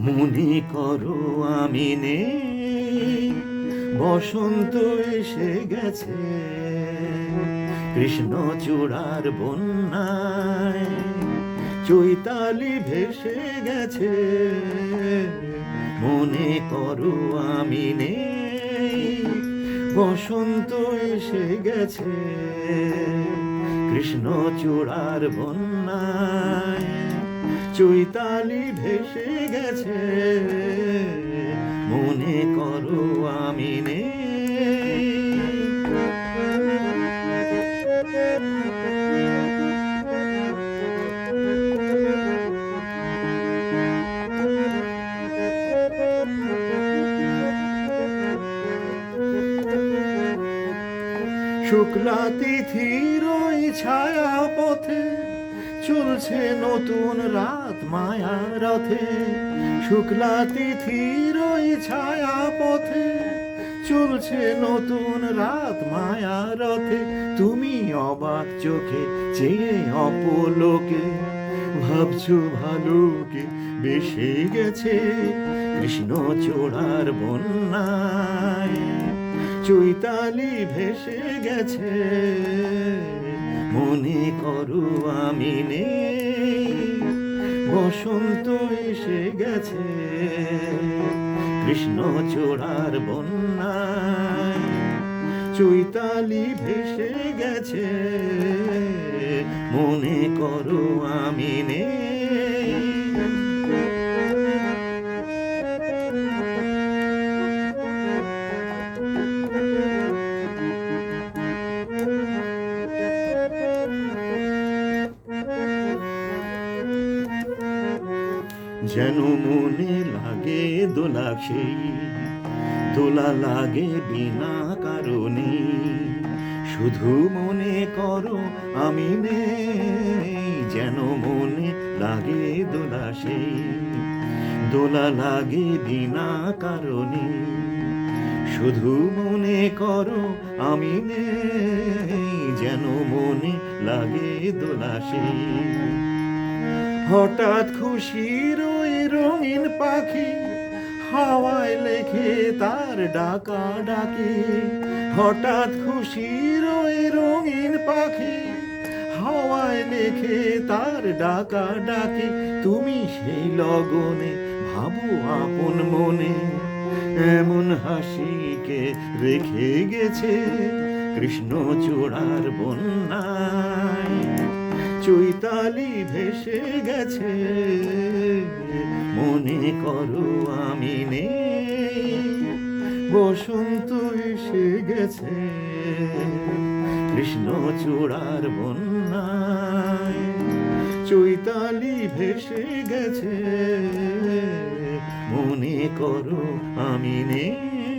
মনে করো আমি নেই, বসন্ত এসে গেছে কৃষ্ণচূড়ার বন্যায়, চৈতালি ভেসে গেছে। মনে করো আমি নেই, বসন্ত এসে গেছে কৃষ্ণচূড়ার বন্যায়, চৈতালি ভেসে গেছে। মনে করো আমি নেই। শুক্লা তিথির ওই ছায়া পথে চলছে নতুন রাত মায়া রথে। শুক্লা তিথির ওই ছায়া পথে চলছে নতুন রাত মায়া রথে। তুমি অবাক চোখে চেয়ে অপলোকে ভাবছো ভালোকে বেসে গেছে কৃষ্ণচূড়ার বন্যায়, চৈতালি ভেসে গেছে। মনে করো আমি নেই, বসন্ত এসে গেছে কৃষ্ণচূড়ার বন্যায়, চৈতালি ভেসে গেছে। মনে করো আমি নেই। যেন মনে লাগে দোলা, সেই দোলা লাগে বিনা কারণে। শুধু মনে করো আমি নেই, যেন মনে লাগে দোলা, সেই দোলা লাগে বিনা কারণে। শুধু মনে করো আমি নেই, যেন মনে লাগে দোলা, সেই হঠাৎ খুশির ওই রঙিন পাখি হাওয়ায় লেখে তার ডাকা ডাকি। হঠাৎ খুশির ওই রঙিন পাখি হাওয়ায় লেখে তার ডাকা ডাকি। তুমি সেই লগনে ভাবো আপন মনে, এমন হাসিকে রেখে গেছে কৃষ্ণচূড়ার বন্যায়, চৈতালি ভেসে গেছে। মনে করো আমি নেই, বসন্ত এসে গেছে কৃষ্ণচূড়ার বন্যায়, চৈতালি ভেসে গেছে। মনে করো আমি নেই।